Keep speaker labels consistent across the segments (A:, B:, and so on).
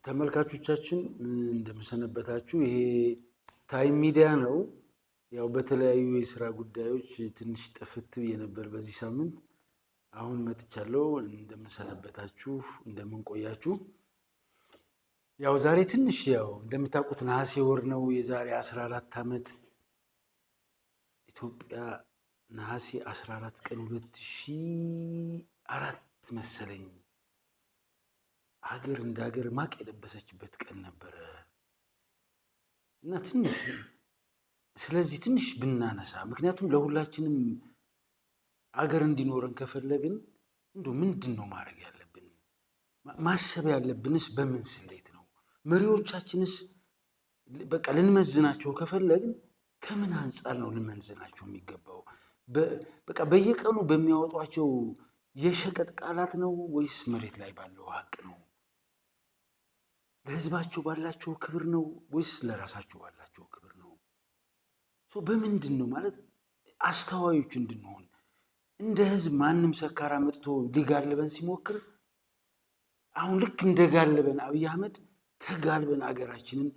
A: ተመልካቾቻችን እንደምሰነበታችሁ። ይሄ ታይም ሚዲያ ነው። ያው በተለያዩ የስራ ጉዳዮች ትንሽ ጥፍት ብዬ ነበር በዚህ ሳምንት። አሁን መጥቻለሁ። እንደምሰነበታችሁ፣ እንደምንቆያችሁ። ያው ዛሬ ትንሽ ያው እንደምታውቁት ነሐሴ ወር ነው። የዛሬ 14 ዓመት ኢትዮጵያ ነሐሴ 14 ቀን 2004 መሰለኝ ሀገር እንደ ሀገር ማቅ የለበሰችበት ቀን ነበረ እና ስለዚህ ትንሽ ብናነሳ፣ ምክንያቱም ለሁላችንም አገር እንዲኖረን ከፈለግን እንደው ምንድን ነው ማድረግ ያለብን? ማሰብ ያለብንስ በምን ስሌት ነው? መሪዎቻችንስ በቃ ልንመዝናቸው ከፈለግን ከምን አንጻር ነው ልንመዝናቸው የሚገባው? በቃ በየቀኑ በሚያወጧቸው የሸቀጥ ቃላት ነው ወይስ መሬት ላይ ባለው ሀቅ ነው? ለህዝባቸው ባላቸው ክብር ነው ወይስ ለራሳቸው ባላቸው ክብር ነው? በምንድን ነው ማለት አስተዋዮች እንድንሆን። እንደ ህዝብ ማንም ሰካራ መጥቶ ሊጋልበን ሲሞክር አሁን ልክ እንደጋለበን አብይ አህመድ ተጋልበን አገራችንን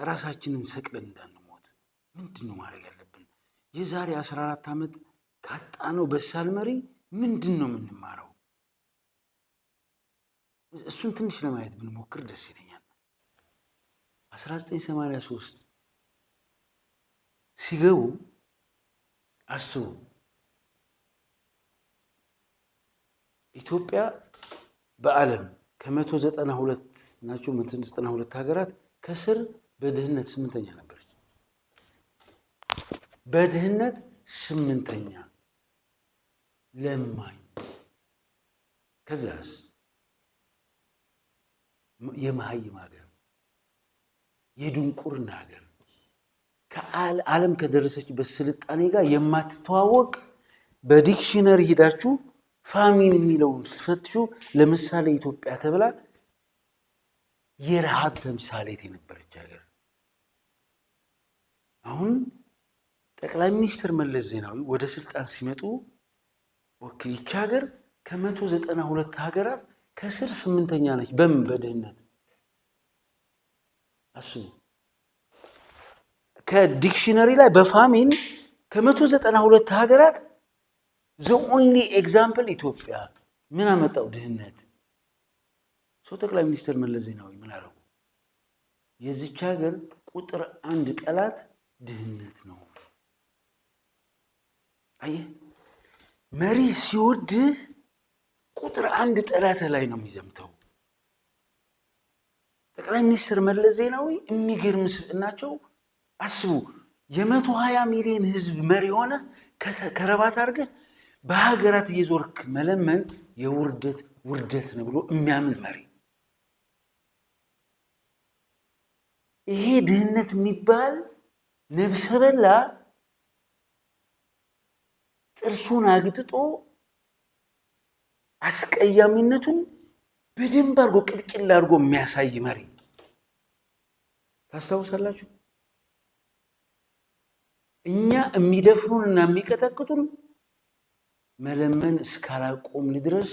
A: ራሳችንን ሰቅለን እንዳንሞት ምንድን ነው ማድረግ ያለብን? የዛሬ 14 ዓመት ካጣነው በሳል መሪ ምንድን ነው የምንማረው? እሱን ትንሽ ለማየት ብንሞክር ደስ ይለኛል። 1983 ሲገቡ አስቡ። ኢትዮጵያ በዓለም ከ192 ናቸው 192 ሀገራት ከስር በድህነት 8ኛ ነበረች። በድህነት 8ኛ ለማኝ። ከዛስ የመሀይም ሀገር፣ የድንቁርና ሀገር፣ ከዓለም ከደረሰችበት ስልጣኔ ጋር የማትተዋወቅ። በዲክሽነሪ ሄዳችሁ ፋሚን የሚለውን ስትፈትሹ ለምሳሌ ኢትዮጵያ ተብላ የረሃብ ተምሳሌት የነበረች ሀገር። አሁን ጠቅላይ ሚኒስትር መለስ ዜናዊ ወደ ስልጣን ሲመጡ ይቺ ሀገር ከ192 ሀገራት ከስር 8ኛ ነች። በምን? በድህነት። አስቡ። ከዲክሽነሪ ላይ በፋሚን ከ192 ሀገራት ዘኦንሊ ኤግዛምፕል ኢትዮጵያ። ምን አመጣው? ድህነት። ጠቅላይ ሚኒስትር መለስ ዜናዊ ምን አደረጉ? የዚች ሀገር ቁጥር 1 ጠላት ድህነት ነው። አየህ፣ መሪ ሲወድህ ቁጥር 1 ጠላት ላይ ነው የሚዘምተው። ጠቅላይ ሚኒስትር መለስ ዜናዊ የሚገርም ስብዕናቸው። አስቡ፣ የ120 ሚሊዮን ህዝብ መሪ ሆነ ከረባት አድርገህ በሀገራት እየዞርክ መለመን የውርደት ውርደት ነው ብሎ የሚያምን መሪ። ይሄ ድህነት የሚባል ነብሰ በላ ጥርሱን አግጥጦ አስቀያሚነቱን በደንብ አድርጎ ቅልቅል አድርጎ የሚያሳይ መሪ ታስታውሳላችሁ? እኛ የሚደፍሩንና የሚቀጠቅጡን መለመን እስካላቆምን ድረስ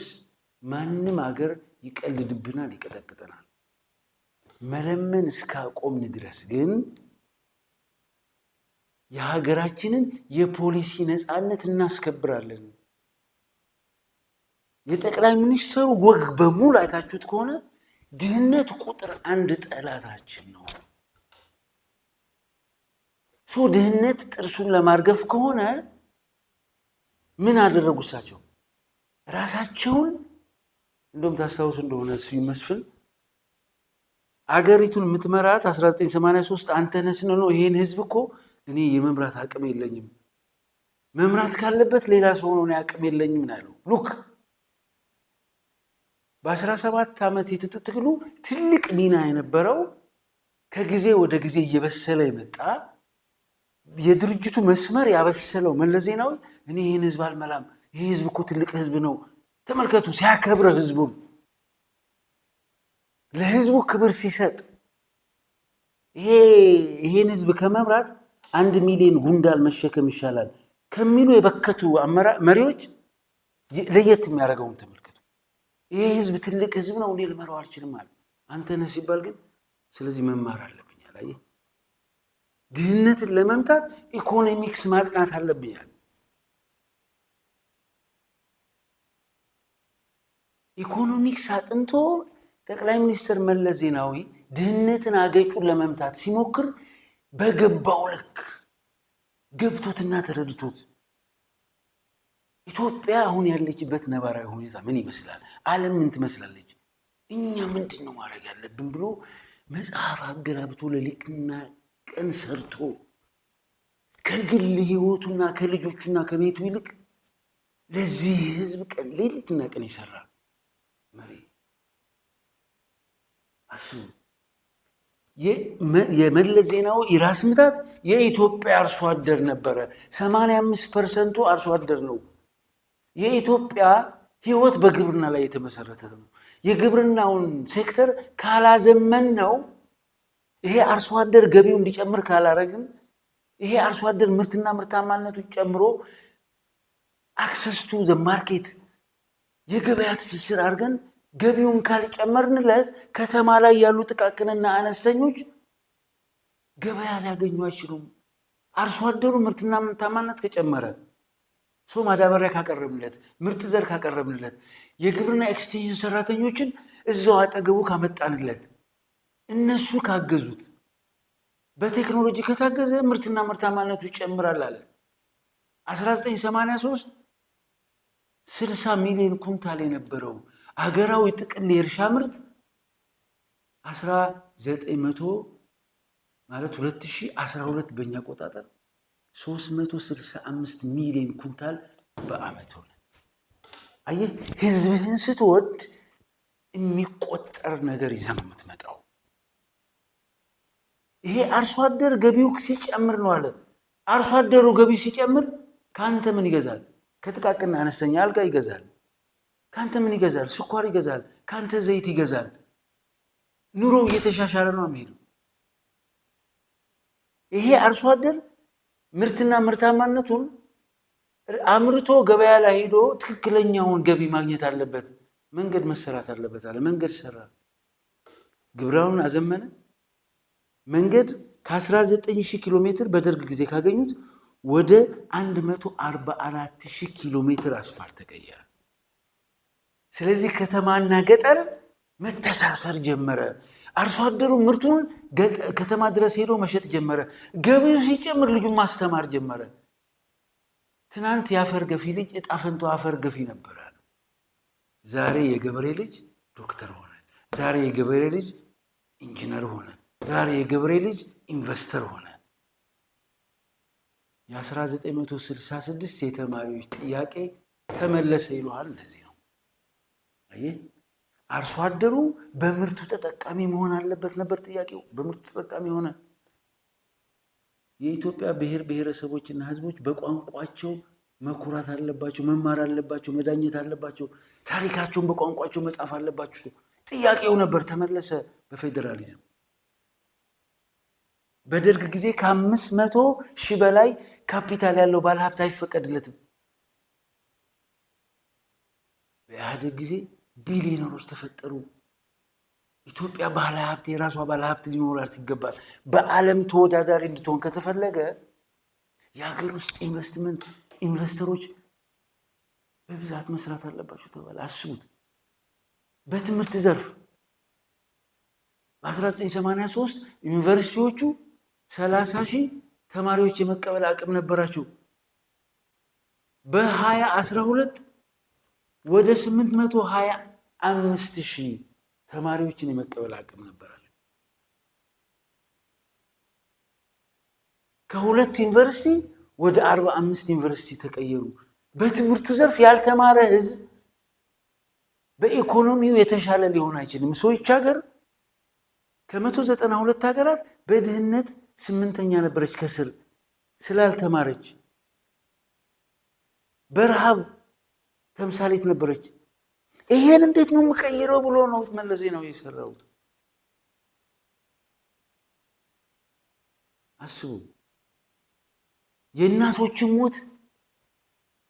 A: ማንም አገር ይቀልድብናል፣ ይቀጠቅጠናል። መለመን እስካቆምን ድረስ ግን የሀገራችንን የፖሊሲ ነፃነት እናስከብራለን። የጠቅላይ ሚኒስትሩ ወግ በሙሉ አይታችሁት ከሆነ ድህነት ቁጥር 1 ጠላታችን ነው። ድህነት ጥርሱን ለማርገፍ ከሆነ ምን አደረጉ እሳቸው? ራሳቸውን እንደውም ታስታውሱ እንደሆነ ስዩም መስፍን አገሪቱን የምትመራት 1983 አንተነህ ነው። ይሄን ህዝብ እኮ እኔ የመምራት አቅም የለኝም፣ መምራት ካለበት ሌላ ሰው ነው፣ አቅም የለኝም ነው። ሉክ በ17 ዓመት የትጥቅ ትግሉ ትልቅ ሚና የነበረው ከጊዜ ወደ ጊዜ እየበሰለ የመጣ የድርጅቱ መስመር ያበሰለው መለስ ዜናዊ እኔ ይህን ህዝብ አልመላም፣ ይህ ህዝብ እኮ ትልቅ ህዝብ ነው። ተመልከቱ፣ ሲያከብረ ህዝቡን ለህዝቡ ክብር ሲሰጥ ይሄን ህዝብ ከመምራት 1 ሚሊዮን ጉንዳል መሸከም ይሻላል ከሚሉ የበከቱ መሪዎች ለየት የሚያደርገውን ተመልከቱ። ይሄ ህዝብ ትልቅ ህዝብ ነው፣ እኔ ልመራው አልችልም አለ። አንተ ነህ ሲባል ግን ስለዚህ መማር አለብኛል። አየህ ድህነትን ለመምታት ኢኮኖሚክስ ማጥናት አለብኛል። ኢኮኖሚክስ አጥንቶ ጠቅላይ ሚኒስትር መለስ ዜናዊ ድህነትን አገጩን ለመምታት ሲሞክር በገባው ልክ ገብቶትና ተረድቶት ኢትዮጵያ አሁን ያለችበት ነባራዊ ሁኔታ ምን ይመስላል፣ ዓለም ምን ትመስላለች፣ እኛ ምንድን ነው ማድረግ ያለብን ብሎ መጽሐፍ አገላብቶ ለሊቅና ቀን ሰርቶ ከግል ህይወቱና ከልጆቹና ከቤቱ ይልቅ ለዚህ ህዝብ ቀን ሌሊትና ቀን ይሰራል መሪ። አስቡ የመለስ ዜናዊ የራስ ምታት የኢትዮጵያ አርሶ አደር ነበረ። 85% አርሶ አደር ነው። የኢትዮጵያ ህይወት በግብርና ላይ የተመሰረተ ነው። የግብርናውን ሴክተር ካላዘመን ነው ይሄ አርሶ አደር ገቢው እንዲጨምር ካላረግን ይሄ አርሶ አደር ምርትና ምርታማነቱ ጨምሮ አክሰስ ቱ ዘ ማርኬት የገበያ ትስስር አድርገን ገቢውን ካልጨመርንለት ከተማ ላይ ያሉ ጥቃቅንና አነስተኞች ገበያ ሊያገኙ አይችሉም። አርሶ አደሩ ምርትና ምርታማነት ከጨመረ ሰው ማዳበሪያ ካቀረብንለት፣ ምርጥ ዘር ካቀረብንለት፣ የግብርና ኤክስቴንሽን ሰራተኞችን እዛው አጠገቡ ካመጣንለት፣ እነሱ ካገዙት፣ በቴክኖሎጂ ከታገዘ ምርትና ምርታማነቱ ይጨምራል አለ። 1983 60 ሚሊዮን ኩንታል የነበረው አገራዊ ጥቅል የእርሻ ምርት 1900 ማለት 2012 በእኛ አቆጣጠር 365 ሚሊዮን ኩንታል በአመት ሆነ። አየህ ህዝብህን ስትወድ የሚቆጠር ነገር ይዘህ ነው የምትመጣው። ይሄ አርሶ አደር ገቢው ሲጨምር ነው አለ። አርሶ አደሩ ገቢው ሲጨምር ካንተ ምን ይገዛል? ከጥቃቅንና አነስተኛ አልጋ ይገዛል። ካንተ ምን ይገዛል? ስኳር ይገዛል። ካንተ ዘይት ይገዛል። ኑሮው እየተሻሻለ ነው የሚሄደው። ይሄ አርሶ አደር ምርትና ምርታማነቱን አምርቶ ገበያ ላይ ሄዶ ትክክለኛውን ገቢ ማግኘት አለበት። መንገድ መሰራት አለበት አለ። መንገድ ሰራ። ግብርናውን አዘመነ። መንገድ ከ19000 ኪሎ ሜትር በደርግ ጊዜ ካገኙት ወደ 144000 ኪሎ ሜትር አስፋልት ተቀየረ። ስለዚህ ከተማና ገጠር መተሳሰር ጀመረ። አርሶ አደሩ ምርቱን ከተማ ድረስ ሄዶ መሸጥ ጀመረ። ገቢው ሲጨምር ልጁን ማስተማር ጀመረ። ትናንት የአፈር ገፊ ልጅ እጣ ፈንታው አፈር ገፊ ነበረ። ዛሬ የገበሬ ልጅ ዶክተር ሆነ። ዛሬ የገበሬ ልጅ ኢንጂነር ሆነ። ዛሬ የገበሬ ልጅ ኢንቨስተር ሆነ። የ1966 የተማሪዎች ጥያቄ ተመለሰ ይሉሃል። እንደዚህ ነው። አየህ አርሶ አደሩ በምርቱ ተጠቃሚ መሆን አለበት ነበር ጥያቄው። በምርቱ ተጠቃሚ ሆነ። የኢትዮጵያ ብሔር ብሔረሰቦችና ህዝቦች በቋንቋቸው መኩራት አለባቸው፣ መማር አለባቸው፣ መዳኘት አለባቸው፣ ታሪካቸውን በቋንቋቸው መጻፍ አለባቸው። ጥያቄው ነበር፣ ተመለሰ በፌዴራሊዝም። በደርግ ጊዜ ከ500,000 በላይ ካፒታል ያለው ባለሀብት አይፈቀድለትም። በኢህአዴግ ጊዜ ቢሊዮነሮች ተፈጠሩ። ኢትዮጵያ ባለሀብት የራሷ ባለሀብት ሊኖራት ይገባል። በዓለም ተወዳዳሪ እንድትሆን ከተፈለገ የሀገር ውስጥ ኢንቨስተሮች በብዛት መስራት አለባቸው ተባለ። አስቡት። በትምህርት ዘርፍ በ1983 ዩኒቨርሲቲዎቹ 30,000 ተማሪዎች የመቀበል አቅም ነበራቸው። በ2012 ወደ 825,000 ተማሪዎችን የመቀበል አቅም ነበራቸው። ከሁለት ዩኒቨርሲቲ ወደ 45 ዩኒቨርሲቲ ተቀየሩ። በትምህርቱ ዘርፍ ያልተማረ ህዝብ በኢኮኖሚው የተሻለ ሊሆን አይችልም። ሰዎች ሀገር ከ192 ሀገራት በድህነት 8ኛ ነበረች ከስር ስላልተማረች። በረሃብ ተምሳሌት ነበረች። ይሄን እንዴት ነው የምቀይረው ብሎ ነው መለስ ዜናዊ የሰራው። አስቡ። የእናቶችን ሞት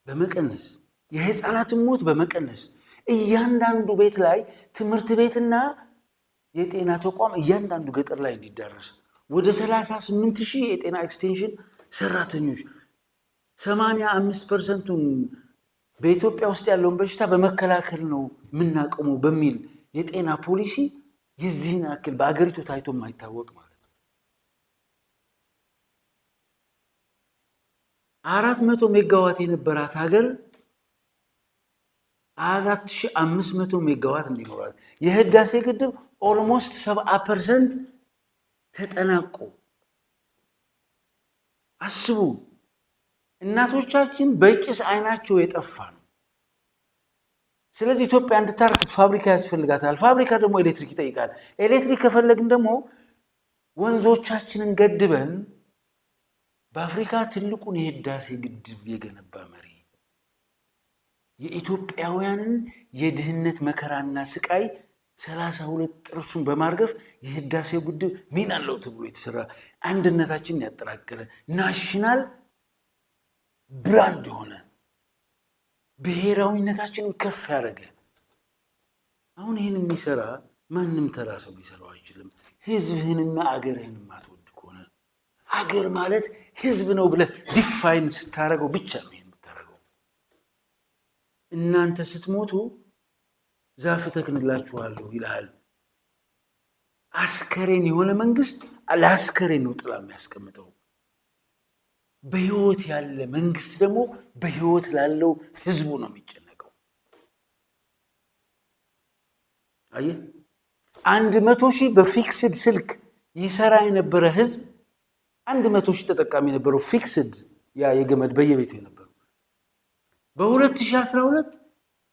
A: በመቀነስ የህፃናትን ሞት በመቀነስ እያንዳንዱ ቤት ላይ ትምህርት ቤትና የጤና ተቋም እያንዳንዱ ገጠር ላይ እንዲዳረስ ወደ 38,000 የጤና ኤክስቴንሽን ሰራተኞች 85%ቱን በኢትዮጵያ ውስጥ ያለውን በሽታ በመከላከል ነው የምናቆመው በሚል የጤና ፖሊሲ የዚህን ያክል በአገሪቱ ታይቶ የማይታወቅ ማለት ነው። 400 ሜጋዋት የነበራት ሀገር 4500 ሜጋዋት እንዲኖራል። የህዳሴ ግድብ ኦልሞስት 70% ተጠናቆ አስቡ። እናቶቻችን በጭስ አይናቸው የጠፋ ነው። ስለዚህ ኢትዮጵያ እንድታርቅ ፋብሪካ ያስፈልጋታል። ፋብሪካ ደግሞ ኤሌክትሪክ ይጠይቃል። ኤሌክትሪክ ከፈለግን ደግሞ ወንዞቻችንን ገድበን በአፍሪካ ትልቁን የህዳሴ ግድብ የገነባ መሪ የኢትዮጵያውያንን የድህነት መከራና ስቃይ 32 ጥርሱን በማርገፍ የህዳሴ ግድብ ሚና አለው ተብሎ የተሰራ አንድነታችንን ያጠራከረ ናሽናል ብራንድ የሆነ ብሔራዊነታችንን ከፍ ያደረገ አሁን ይህን የሚሰራ ማንም ተራ ሰው ሊሰራው አይችልም። ህዝብህንና አገርህን ማትወድ ከሆነ አገር ማለት ህዝብ ነው ብለህ ዲፋይን ስታደርገው ብቻ ነው ይሄን የምታደርገው። እናንተ ስትሞቱ ዛፍ ተክንላችኋለሁ ይልሃል። አስከሬን የሆነ መንግስት ለአስከሬን ነው ጥላ የሚያስቀምጠው። በህይወት ያለ መንግስት ደግሞ በህይወት ላለው ህዝቡ ነው የሚጨነቀው። አየህ 100,000 በፊክስድ ስልክ ይሰራ የነበረ ህዝብ 100,000 ተጠቃሚ የነበረው ፊክስድ ያ የገመድ በየቤቱ የነበረው በ2012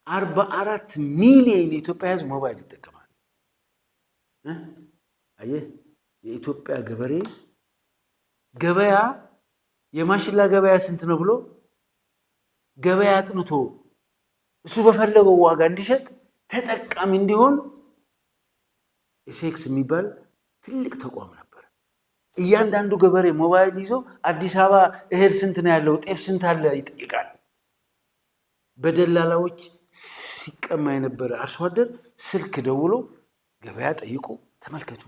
A: 44 ሚሊዮን የኢትዮጵያ ህዝብ ሞባይል ይጠቀማል። አየህ የኢትዮጵያ ገበሬ ገበያ የማሽላ ገበያ ስንት ነው ብሎ ገበያ አጥንቶ እሱ በፈለገው ዋጋ እንዲሸጥ ተጠቃሚ እንዲሆን ኤሴክስ የሚባል ትልቅ ተቋም ነበር። እያንዳንዱ ገበሬ ሞባይል ይዞ አዲስ አበባ እህል ስንት ነው ያለው፣ ጤፍ ስንት አለ ይጠይቃል። በደላላዎች ሲቀማ የነበረ አርሶ አደር ስልክ ደውሎ ገበያ ጠይቆ ተመልከቱ።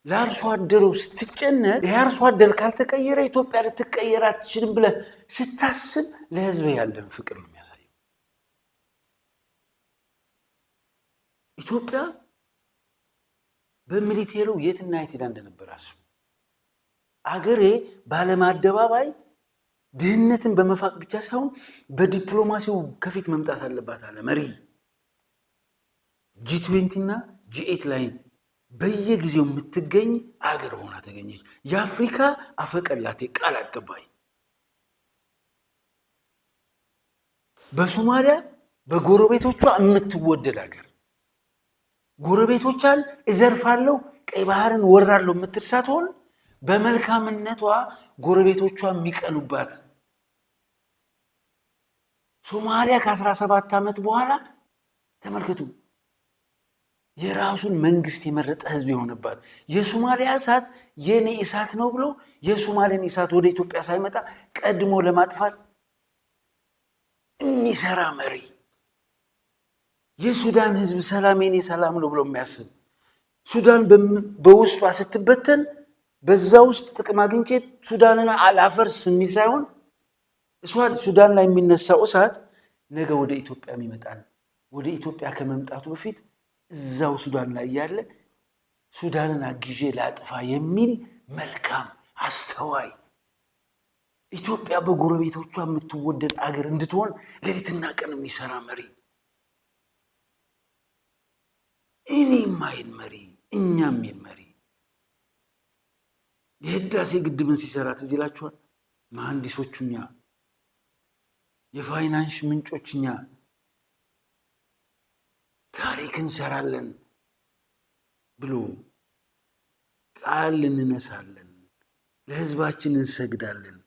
A: ለአርሶ አደሩ ስትጨነቅ የአርሶ አደር ካልተቀየረ ኢትዮጵያ ልትቀየር አትችልም ብለህ ስታስብ ለህዝብ ያለን ፍቅር ነው የሚያሳየው። ኢትዮጵያ በሚሊቴሪው የትና የት ሄዳ እንደነበር አስቡ። አገሬ ባለም አደባባይ ድህነትን በመፋቅ ብቻ ሳይሆን በዲፕሎማሲው ከፊት መምጣት አለባት አለ መሪ። G20 እና G8 ላይ በየጊዜው የምትገኝ አገር ሆና ተገኘች። የአፍሪካ አፈቀላቴ ቃል አቀባይ በሶማሊያ በጎረቤቶቿ የምትወደድ አገር ጎረቤቶቿን እዘርፋለሁ ቀይ ባህርን ወራለሁ የምትል ሳትሆን በመልካምነቷ ጎረቤቶቿ የሚቀኑባት ሶማሊያ ከ17 ዓመት በኋላ ተመልከቱ የራሱን መንግስት የመረጠ ህዝብ የሆነባት የሶማሊያ እሳት የኔ እሳት ነው ብሎ የሶማሊያን እሳት ወደ ኢትዮጵያ ሳይመጣ ቀድሞ ለማጥፋት የሚሰራ መሪ የሱዳን ህዝብ ሰላም የኔ ሰላም ነው ብሎ የሚያስብ ሱዳን በውስጧ ስትበተን በዛ ውስጥ ጥቅም አግኝቼ ሱዳንን አላፈርስ የሚል ሳይሆን ሱዳን ላይ የሚነሳው እሳት ነገ ወደ ኢትዮጵያ ይመጣል። ወደ ኢትዮጵያ ከመምጣቱ በፊት እዛው ሱዳን ላይ ያለ ሱዳንን አግዤ ላጥፋ የሚል መልካም አስተዋይ ኢትዮጵያ በጎረቤቶቿ የምትወደድ አገር እንድትሆን ሌሊትና ቀን የሚሰራ መሪ እኔም ማይል መሪ እኛም ሚል መሪ የህዳሴ ግድብን ሲሰራ ትዝ ይላችኋል። መሐንዲሶቹኛ የፋይናንስ ምንጮችኛ ታሪክ እንሰራለን ብሎ ቃል እንነሳለን ለህዝባችን እንሰግዳለን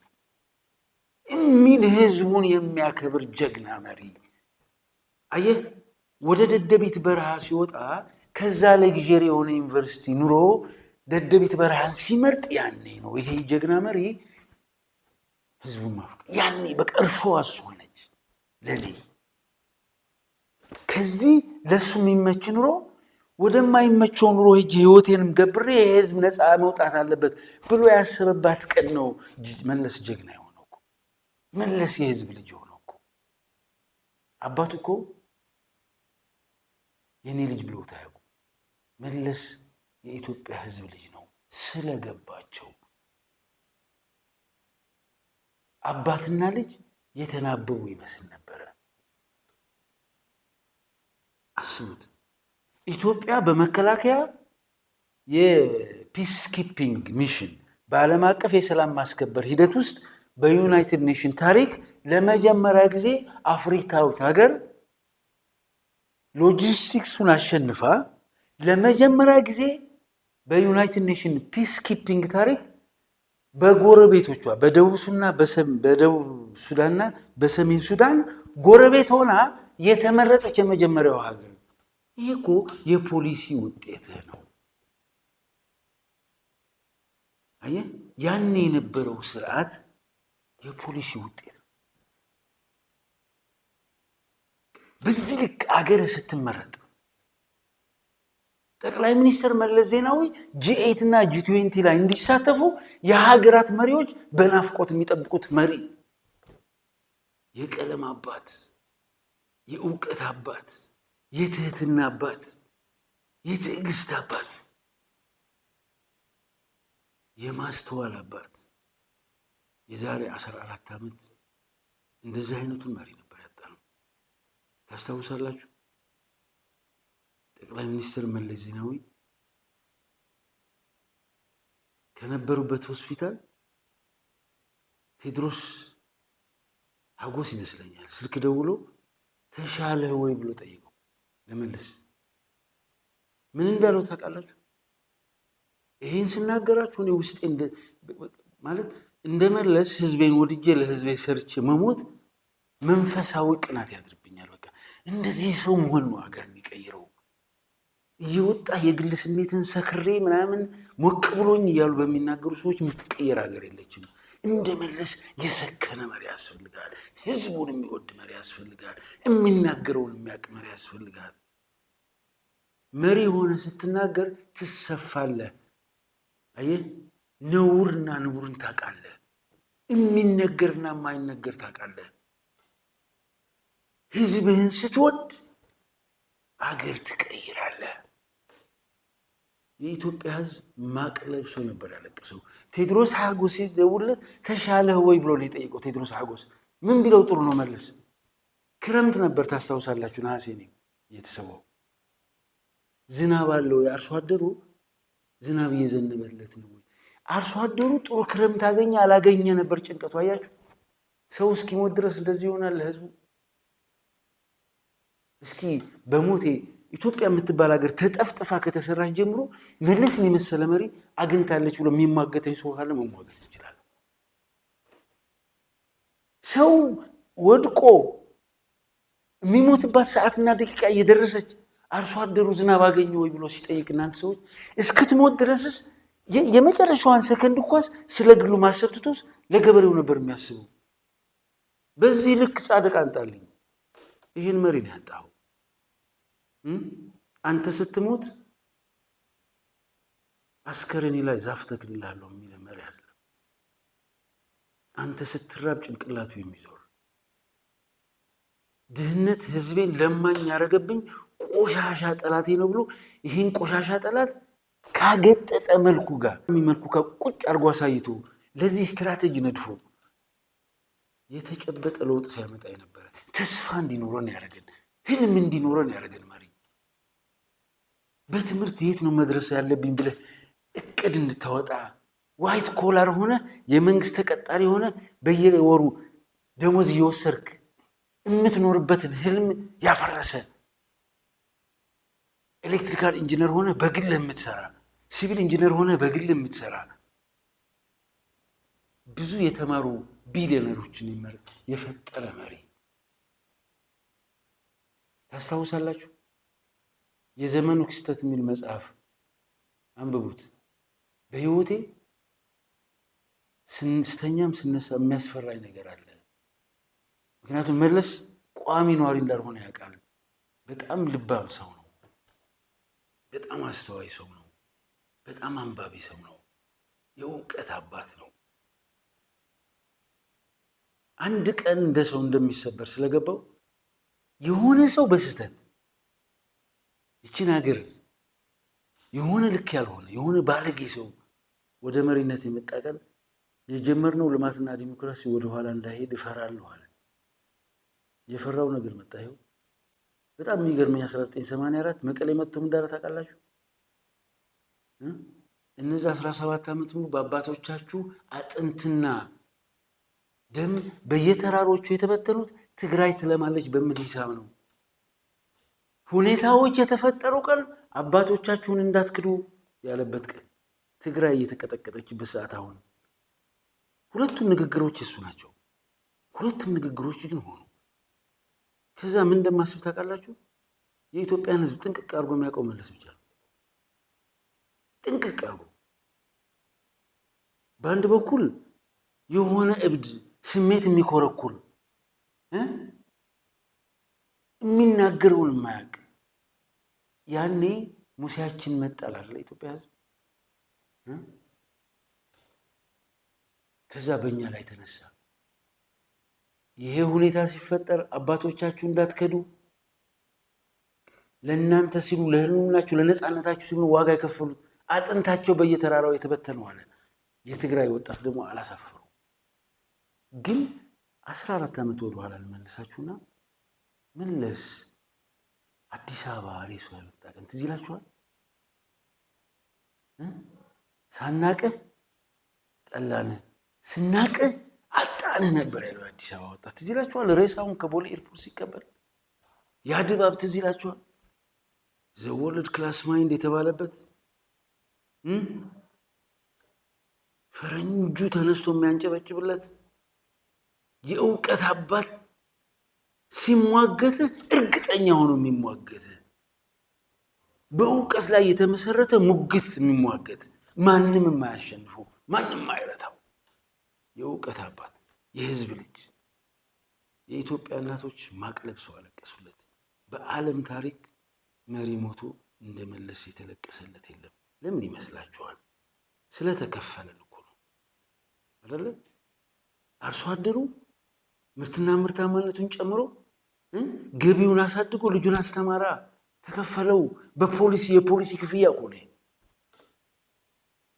A: የሚል ህዝቡን የሚያከብር ጀግና መሪ አየህ። ወደ ደደቢት በረሃ ሲወጣ ከዛ ለግጀሪ የሆነ ዩኒቨርሲቲ ኑሮ ደደቢት በረሃን ሲመርጥ ያኔ ነው ይሄ ጀግና መሪ ህዝቡን ማፍቀር ያኔ በቃ እርሾዋ እሷ ነች ለኔ። ከዚህ ለሱ የሚመች ኑሮ ወደማይመቸው ኑሮ ሄጄ ህይወቴንም ገብሬ የህዝብ ነፃ መውጣት አለበት ብሎ ያሰበባት ቀን ነው መለስ ጀግና የሆነው እኮ። መለስ የህዝብ ልጅ የሆነው እኮ። አባቱ እኮ የኔ ልጅ ብለውት አያውቁ። መለስ የኢትዮጵያ ህዝብ ልጅ ነው ስለገባቸው አባትና ልጅ የተናበቡ ይመስል ነበረ። አስቡት። ኢትዮጵያ በመከላከያ የፒስ ኪፒንግ ሚሽን በዓለም አቀፍ የሰላም ማስከበር ሂደት ውስጥ በዩናይትድ ኔሽን ታሪክ ለመጀመሪያ ጊዜ አፍሪካዊት ሀገር ሎጂስቲክሱን አሸንፋ ለመጀመሪያ ጊዜ በዩናይትድ ኔሽን ፒስ ኪፒንግ ታሪክ በጎረቤቶቿ በደቡብ ሱዳንና በሰሜን ሱዳን ጎረቤት ሆና የተመረጠች የመጀመሪያው ሀገር። ይህ እኮ የፖሊሲ ውጤት ነው። አየህ፣ ያኔ የነበረው ስርዓት የፖሊሲ ውጤት ነው። በዚህ ልክ አገር ስትመረጥ ጠቅላይ ሚኒስትር መለስ ዜናዊ G8 እና G20 ላይ እንዲሳተፉ የሀገራት መሪዎች በናፍቆት የሚጠብቁት መሪ፣ የቀለም አባት፣ የእውቀት አባት፣ የትህትና አባት፣ የትዕግስት አባት፣ የማስተዋል አባት። የዛሬ 14 ዓመት እንደዚህ አይነቱን መሪ ነበር ያጣነው። ታስታውሳላችሁ? ጠቅላይ ሚኒስትር መለስ ዜናዊ ከነበሩበት ሆስፒታል ቴዎድሮስ ሀጎስ ይመስለኛል ስልክ ደውሎ ተሻለህ ወይ ብሎ ጠይቀው ለመለስ ምን እንዳለው ታውቃላችሁ? ይሄን ስናገራችሁ እኔ ውስጤ ማለት እንደመለስ ህዝቤን ወድጄ ለህዝቤ ሰርቼ መሞት መንፈሳዊ ቅናት ያድርብኛል። በቃ እንደዚህ ሰው መሆን ነው ሀገር የሚቀይረው። እየወጣ የግል ስሜትን ሰክሬ ምናምን ሞቅ ብሎኝ እያሉ በሚናገሩ ሰዎች የምትቀየር ሀገር የለችም። እንደመለስ የሰከነ መሪ ያስፈልጋል። ህዝቡን የሚወድ መሪ ያስፈልጋል። የሚናገረውን የሚያውቅ መሪ ያስፈልጋል። መሪ ሆነ ስትናገር ትሰፋለህ። አየህ፣ ነውርና ንቡርን ታውቃለህ። የሚነገርና የማይነገር ታውቃለህ። ህዝብህን ስትወድ አገር ትቀይራለህ። የኢትዮጵያ ህዝብ ማቅ ለብሶ ነበር ያለቀሰው። ቴዎድሮስ ሀጎስ ሲደውልለት ተሻለህ ወይ ብሎ ነው የጠየቀው። ቴዎድሮስ ሀጎስ ምን ቢለው ጥሩ ነው መለስ? ክረምት ነበር ታስታውሳላችሁ፣ ነሐሴ ነው የተሰዋው። ዝናብ አለው የአርሶ አደሩ ዝናብ እየዘነበለት ነው ወይ? አርሶ አደሩ ጥሩ ክረምት አገኘ አላገኘ ነበር ጭንቀቱ። አያችሁ፣ ሰው እስኪሞት ድረስ እንደዚህ ይሆናል ለህዝቡ። እስኪ በሞቴ ኢትዮጵያ የምትባል ሀገር ተጠፍጥፋ ከተሰራች ጀምሮ መለስን የመሰለ መሪ አግኝታለች ብሎ የሚሟገተኝ ሰው ካለ መሟገት ይችላል። ሰው ወድቆ የሚሞትባት ሰዓትና ደቂቃ እየደረሰች አርሶ አደሩ ዝናብ አገኘ ወይ ብሎ ሲጠይቅ እናንተ ሰዎች እስክትሞት ድረስስ የመጨረሻዋን ሰከንድ እንኳን ስለ ግሉ ማሰብ ትቶስ ለገበሬው ነበር የሚያስበው። በዚህ ልክ ጻድቅ አንጣልኝ። ይህን መሪ ነው ያጣው። አንተ ስትሞት አስከሬኔ ላይ ዛፍ ተክልላለሁ የሚል መሪ አለ። አንተ ስትራብ ጭንቅላቱ የሚዞር ድህነት ህዝቤን ለማኝ ያረገብኝ ቆሻሻ ጠላቴ ነው ብሎ ይህን ቆሻሻ ጠላት ካገጠጠ መልኩ ጋር ቁጭ አርጎ አሳይቶ ለዚህ ስትራቴጂ ነድፎ የተጨበጠ ለውጥ ሲያመጣ የነበረ ተስፋ እንዲኖረን ያደረገን ህልም እንዲኖረን ያደረገን መሪ። በትምህርት የት ነው መድረስ ያለብኝ ብለህ እቅድ እንድታወጣ ዋይት ኮላር ሆነ የመንግስት ተቀጣሪ ሆነ በየወሩ ደሞዝ እየወሰርክ የምትኖርበትን ህልም ያፈረሰ ኤሌክትሪካል ኢንጂነር ሆነ በግል የምትሰራ ሲቪል ኢንጂነር ሆነ በግል የምትሰራ ብዙ የተማሩ ቢሊዮነሮችን የፈጠረ መሪ ታስታውሳላችሁ? የዘመኑ ክስተት የሚል መጽሐፍ አንብቡት። በህይወቴ ስተኛም ስነሳ የሚያስፈራኝ ነገር አለ። ምክንያቱም መለስ ቋሚ ነዋሪ እንዳልሆነ ያውቃል። በጣም ልባም ሰው ነው። በጣም አስተዋይ ሰው ነው። በጣም አንባቢ ሰው ነው። የእውቀት አባት ነው። አንድ ቀን እንደ ሰው እንደሚሰበር ስለገባው የሆነ ሰው በስህተት ይችን ሀገር የሆነ ልክ ያልሆነ የሆነ ባለጌ ሰው ወደ መሪነት የመጣ ቀን የጀመርነው ልማትና ዲሞክራሲ ወደ ኋላ እንዳይሄድ እፈራለሁ አለ። የፈራው ነገር መጣ። ይኸው በጣም የሚገርመኝ 1984 መቀሌ መጥቶ እንዳለ ታውቃላችሁ? እነዚህ 17 ዓመት ሙሉ በአባቶቻችሁ አጥንትና ደም በየተራሮቹ የተበተኑት ትግራይ ትለማለች በሚል ሂሳብ ነው። ሁኔታዎች የተፈጠሩ ቀን አባቶቻችሁን እንዳትክዱ ያለበት ቀን፣ ትግራይ እየተቀጠቀጠችበት ሰዓት። አሁን ሁለቱም ንግግሮች እሱ ናቸው። ሁለቱም ንግግሮች ግን ሆኑ። ከዛ ምን እንደማስብ ታውቃላችሁ? የኢትዮጵያን ሕዝብ ጥንቅቅ አድርጎ የሚያውቀው መለስ ብቻ ነው። ጥንቅቅ አድርጎ በአንድ በኩል የሆነ እብድ ስሜት የሚኮረኩር የሚናገረውን የማያውቅ ያኔ ሙሴያችን መጣላል ለኢትዮጵያ ሕዝብ። ከዛ በእኛ ላይ ተነሳ። ይሄ ሁኔታ ሲፈጠር አባቶቻችሁ እንዳትከዱ፣ ለእናንተ ሲሉ ለህልውናችሁ ለነፃነታችሁ ሲሉ ዋጋ የከፈሉት አጥንታቸው በየተራራው የተበተነው አለ። የትግራይ ወጣት ደግሞ አላሳፈሩ። ግን 14 ዓመት ወደ ኋላ ልመልሳችሁና መለስ አዲስ አበባ ሬሱ ያመጣ ቀን ትዝ ይላችኋል? ሳናቅህ ጠላንህ ስናቅህ አጣንህ ነበር ያለው አዲስ አበባ ወጣት። ትዝ ይላችኋል? ሬሳውን ከቦሌ ኤርፖርት ሲቀበል ያ ድባብ ትዝ ይላችኋል? ዘወርልድ ክላስ ማይንድ የተባለበት ፈረንጁ ተነስቶ የሚያንጨበጭብለት የእውቀት አባት ሲሟገትህ እርግጠኛ ሆኖ የሚሟገትህ በእውቀት ላይ የተመሰረተ ሙግት የሚሟገት ማንም የማያሸንፉ ማንም የማይረታው የእውቀት አባት የህዝብ ልጅ። የኢትዮጵያ እናቶች ማቅ ለብሰው አለቀሱለት። በዓለም ታሪክ መሪ ሞቶ እንደመለስ የተለቀሰለት የለም። ለምን ይመስላችኋል? ስለተከፈለን እኮ ነው አይደለ? አርሶ አደሩ ምርትና ምርታማነቱን ጨምሮ ገቢውን አሳድጎ ልጁን አስተማራ፣ ተከፈለው። በፖሊሲ የፖሊሲ ክፍያ እኮ ነው።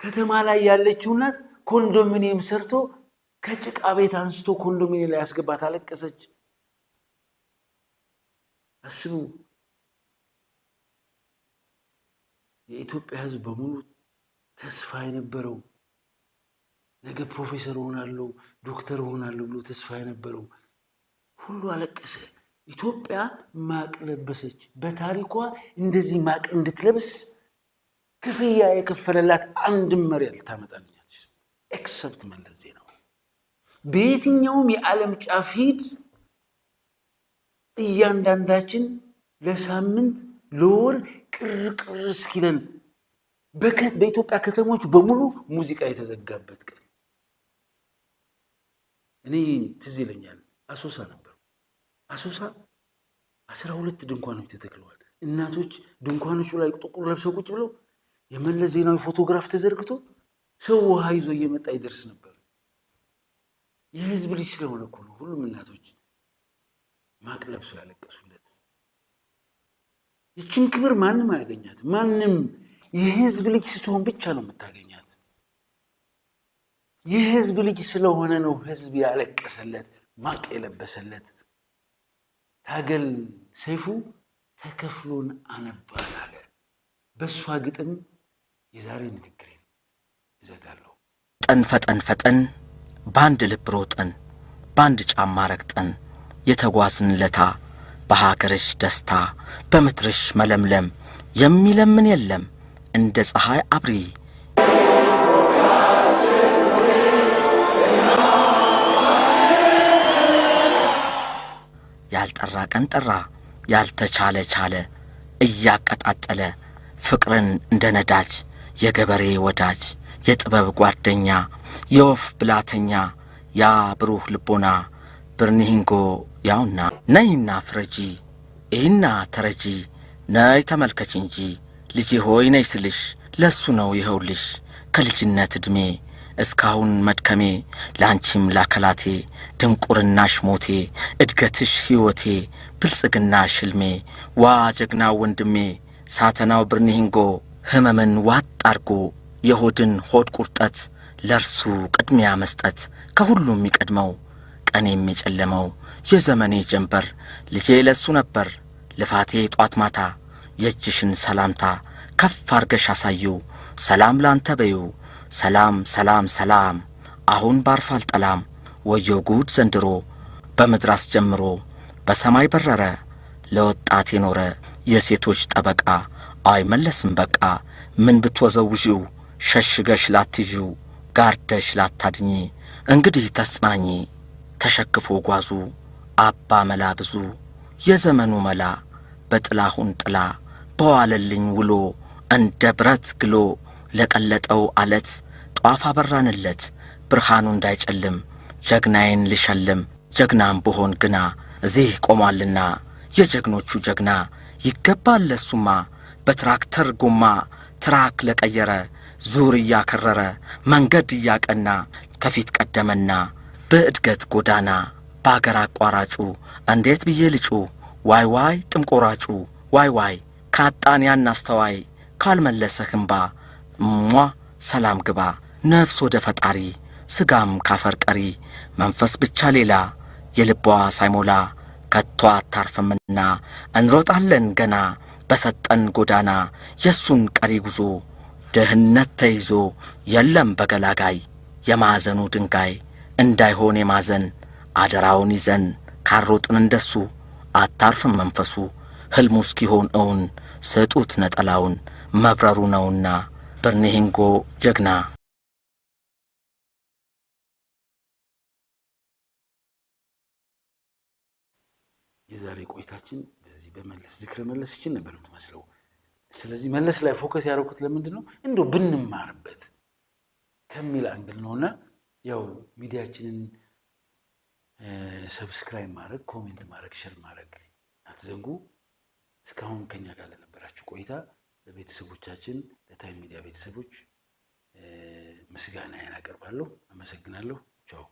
A: ከተማ ላይ ያለችው እናት ኮንዶሚኒየም ሰርቶ ከጭቃ ቤት አንስቶ ኮንዶሚኒየም ላይ ያስገባት፣ አለቀሰች። አስቡ። የኢትዮጵያ ሕዝብ በሙሉ ተስፋ የነበረው ነገ ፕሮፌሰር ሆናለሁ ዶክተር ሆናለሁ ብሎ ተስፋ የነበረው ሁሉ አለቀሰ። ኢትዮጵያ ማቅ ለበሰች። በታሪኳ እንደዚህ ማቅ እንድትለብስ ክፍያ የከፈለላት አንድም መሪ ልታመጣልኛች ኤክሰፕት መለስ ዜናዊ። በየትኛውም የዓለም ጫፍ ሂድ፣ እያንዳንዳችን ለሳምንት ለወር ቅርቅር እስኪለን በኢትዮጵያ ከተሞች በሙሉ ሙዚቃ የተዘጋበት ቀን እኔ ትዝ ይለኛል። አሶሳ ነበር። አሶሳ 12 ድንኳኖች ተተክለዋል። እናቶች ድንኳኖቹ ላይ ጥቁር ለብሰው ቁጭ ብለው የመለስ ዜናዊ ፎቶግራፍ ተዘርግቶ ሰው ውሃ ይዞ እየመጣ ይደርስ ነበር። የህዝብ ልጅ ስለሆነ እኮ ነው ሁሉም እናቶች ማቅ ለብሰው ያለቀሱለት። ይችን ክብር ማንም አያገኛት። ማንም የህዝብ ልጅ ስትሆን ብቻ ነው የምታገኛት። የህዝብ ልጅ ስለሆነ ነው ህዝብ ያለቀሰለት ማቅ የለበሰለት። ታገል ሰይፉ ተከፍሎን አነባን አለ። በእሷ ግጥም የዛሬ ንግግሬን እዘጋለሁ።
B: ጠን ፈጠን ፈጠን በአንድ ልብ ሮጠን በአንድ ጫማ ረግጠን የተጓዝንለታ በሀገርሽ ደስታ በምድርሽ መለምለም የሚለምን የለም እንደ ፀሐይ አብሪ ያልጠራ ቀን ጠራ ያልተቻለ ቻለ እያቀጣጠለ ፍቅርን እንደ ነዳጅ የገበሬ ወዳጅ የጥበብ ጓደኛ የወፍ ብላተኛ ያ ብሩህ ልቦና ብርኒሂንጎ ያውና ነይና ፍረጂ ይህና ተረጂ ነይ ተመልከች እንጂ ልጄ ሆይ ነይ ስልሽ ለሱ ነው ይኸውልሽ ከልጅነት ዕድሜ እስካሁን መድከሜ ላንቺም ላከላቴ ድንቁርናሽ ሞቴ እድገትሽ ሕይወቴ ብልጽግናሽ ሕልሜ ዋ ጀግናው ወንድሜ ሳተናው ብርኒሂንጎ ህመምን ዋጥ አርጎ የሆድን ሆድ ቁርጠት ለርሱ ቅድሚያ መስጠት ከሁሉም የሚቀድመው ቀኔም የጨለመው የዘመኔ ጀንበር ልጄ ለሱ ነበር ልፋቴ ጧት ማታ የእጅሽን ሰላምታ ከፍ አርገሽ አሳየው ሰላም ላንተ በዩ ሰላም ሰላም ሰላም አሁን ባርፍ አልጠላም ወዮ ጉድ ዘንድሮ በምድር አስጀምሮ በሰማይ በረረ ለወጣት የኖረ የሴቶች ጠበቃ አይመለስም በቃ ምን ብትወዘውዢው ሸሽገሽ ላትይዢው ጋርደሽ ላታድኚ እንግዲህ ተጽናኚ ተሸክፎ ጓዙ አባ መላ ብዙ የዘመኑ መላ በጥላሁን ጥላ በዋለልኝ ውሎ እንደ ብረት ግሎ ለቀለጠው አለት ጧፍ አበራንለት ብርሃኑ እንዳይጨልም ጀግናዬን ልሸልም ጀግናም ብሆን ግና እዚህ ቆሟልና የጀግኖቹ ጀግና ይገባል ለሱማ በትራክተር ጎማ ትራክ ለቀየረ ዙር እያከረረ መንገድ እያቀና ከፊት ቀደመና በእድገት ጎዳና በአገር አቋራጩ እንዴት ብዬ ልጩ ዋይ ዋይ ጥምቆራጩ ዋይ ዋይ ካጣን ያን አስተዋይ ካልመለሰህ እምባ ሰላም ግባ ነፍስ ወደ ፈጣሪ ስጋም ካፈር ቀሪ መንፈስ ብቻ ሌላ የልቧ ሳይሞላ ከቶ አታርፍምና እንሮጣለን ገና በሰጠን ጎዳና የሱን ቀሪ ጉዞ ድህነት ተይዞ የለም በገላጋይ የማዕዘኑ ድንጋይ እንዳይሆን የማዘን አደራውን ይዘን ካሮጥን እንደሱ አታርፍም መንፈሱ ሕልሙ እስኪሆን እውን ስጡት ነጠላውን መብረሩ ነውና ብርኒሂንጎ ጀግና።
A: የዛሬ ቆይታችን በዚህ በመለስ ዝክረ መለስችን ነበር የምትመስለው። ስለዚህ መለስ ላይ ፎከስ ያደረኩት ለምንድን ነው እንደው ብንማርበት ከሚል አንግል ነውና ያው ሚዲያችንን ሰብስክራይብ ማድረግ፣ ኮሜንት ማድረግ፣ ሼር ማድረግ አትዘንጉ። እስካሁን ከኛ ጋር ለነበራችሁ ቆይታ ለቤተሰቦቻችን ለታይም ሚዲያ ቤተሰቦች ምስጋናዬን አቀርባለሁ። አመሰግናለሁ። ቻው።